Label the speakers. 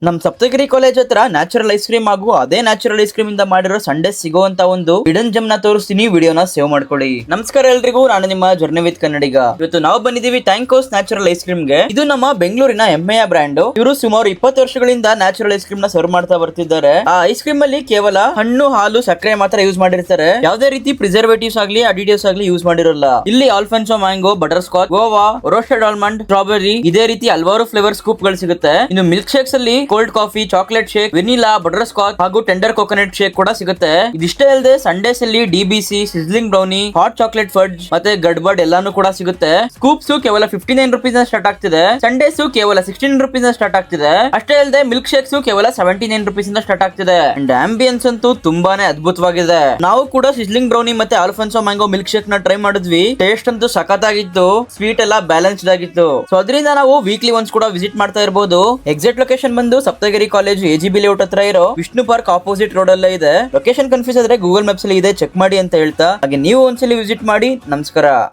Speaker 1: ನಮ್ ಸಪ್ತಗಿರಿ ಕಾಲೇಜ್ ಹತ್ರ natural ice cream ಹಾಗೂ ಅದೇ ನ್ಯಾಚುರಲ್ ಐಸ್ ಕ್ರೀಮ್ ಇಂದ ಮಾಡಿರೋ ಸಂಡೇ ಸಿಗುವಂತ ಒಂದು ಹಿಡನ್ ಜಮ್ ನ ತೋರಿಸ್ತೀನಿ. ವಿಡಿಯೋನ ಸೇವ್ ಮಾಡ್ಕೊಳ್ಳಿ. ನಮಸ್ಕಾರ ಎಲ್ರಿಗೂ, ನಾನು ನಿಮ್ಮ ಜರ್ನಿ ವಿತ್ ಕನ್ನಡಿಗ. ಇವತ್ತು ನಾವು ಬಂದಿದೀವಿ ಥ್ಯಾಂಕೋಸ್ ನ್ಯಾಚುರಲ್ ಐಸ್ ಕ್ರೀಮ್ ಗೆ. ಇದು ನಮ್ಮ ಬೆಂಗಳೂರಿನ ಹೆಮ್ಮೆಯ ಬ್ರ್ಯಾಂಡ್. ಇವರು ಸುಮಾರು 20 ವರ್ಷಗಳಿಂದ ನ್ಯಾಚುರಲ್ ಐಸ್ ಕ್ರೀಮ್ ನ ಸರ್ವ್ ಮಾಡ್ತಾ ಬರ್ತಿದ್ದಾರೆ. ಆ ಐಸ್ ಕ್ರೀಮ್ ಅಲ್ಲಿ ಕೇವಲ ಹಣ್ಣು, ಹಾಲು, ಸಕ್ಕರೆ ಮಾತ್ರ ಯೂಸ್ ಮಾಡಿರ್ತಾರೆ. ಯಾವುದೇ ರೀತಿ ಪ್ರಿಸರ್ವೇಟಿವ್ಸ್ ಆಗ್ಲಿ ಅಡಿಟಿವ್ಸ್ ಆಗ್ಲಿ ಯೂಸ್ ಮಾಡಿರಲ್ಲ. ಇಲ್ಲಿ alphonso mango, butter scotch, Goa, roasted almond, strawberry, ಇದೇ ರೀತಿ ಹಲವಾರು ಫ್ಲೇವರ್ ಸ್ಕೂಪ್ ಗಳು ಸಿಗುತ್ತೆ. ಇನ್ನು ಮಿಲ್ಕ್ ಶೇಕ್ಸ್ ಅಲ್ಲಿ cold coffee, chocolate shake, vanilla, butter scotch ಹಾಗೂ ಟೆಂಡರ್ ಕೋಕೋನಟ್ ಶೇಕ್ ಕೂಡ ಸಿಗುತ್ತೆ. ಇದಿಷ್ಟೇ ಅಲ್ಲದೆ ಸಂಡೇಸ್ ಅಲ್ಲಿ DBC, sizzling brownie, hot chocolate fudge ಮತ್ತೆ ಗಡ್ಬಡ್ ಎಲ್ಲಾನು ಕೂಡ ಸಿಗುತ್ತೆ. ಸ್ಕೂಪ್ಸ್ ಕೇವಲ 59 ರುಪೀಸ್ ನ ಸ್ಟಾರ್ಟ್ ಆಗ್ತಿದೆ. ಸಂಡೇಸ್ ಕೇವಲ 16 ರುಪೀಸ್ ನ ಸ್ಟಾರ್ಟ್ ಆಗ್ತಿದೆ. ಅಷ್ಟೇ ಅಲ್ಲದೆ ಮಿಲ್ಕ್ ಶೇಕ್ಸ್ ಕೇವಲ 79 ರುಪೀಸ್ ಇಂದ ಸ್ಟಾರ್ಟ್ ಆಗ್ತಿದೆ. ಅಂಡ್ ಆಂಬಿಯನ್ಸ್ ಅಂತೂ ತುಂಬಾನೇ ಅದ್ಭುತವಾಗಿದೆ. ನಾವು ಕೂಡ ಸಿಜ್ಲಿಂಗ್ ಬ್ರೌನಿ ಮತ್ತೆ ಆಲ್ಫನ್ಸೋ ಮ್ಯಾಂಗೋ ಮಿಲ್ಕ್ ಶೇಕ್ ನ ಟ್ರೈ ಮಾಡಿದ್ವಿ. ಟೇಸ್ಟ್ ಅಂತೂ ಸಖತ್ತಾಗಿತ್ತು. ಸ್ವೀಟ್ ಎಲ್ಲ ಬ್ಯಾಲೆನ್ಸ್ಡ್ ಆಗಿತ್ತು. ಸೊ ಅದರಿಂದ ನಾವು ವೀಕ್ಲಿ ಒನ್ಸ್ ಕೂಡ ವಿಸಿಟ್ ಮಾಡ್ತಾ ಇರಬಹುದು. ಎಕ್ಸಾಕ್ಟ್ ಲೊಕೇಶನ್ ಬಂದು ಸಪ್ತಗಿರಿ ಕಾಲೇಜ್ AGB ಲೇಔಟ್ ಹತ್ರ ಇರೋ ವಿಷ್ಣು ಪಾರ್ಕ್ ಆಪೋಸಿಟ್ ರೋಡ್ ಅಲ್ಲೇ ಇದೆ. ಲೊಕೇಶನ್ ಕನ್ಫ್ಯೂಸ್ ಆದ್ರೆ ಗೂಗಲ್ ಮ್ಯಾಪ್ಸ್ ಅಲ್ಲಿ ಇದೆ, ಚೆಕ್ ಮಾಡಿ ಅಂತ ಹೇಳ್ತಾ ಹಾಗೆ ನೀವು ಒಂದ್ಸಲಿ ವಿಸಿಟ್ ಮಾಡಿ. ನಮಸ್ಕಾರ.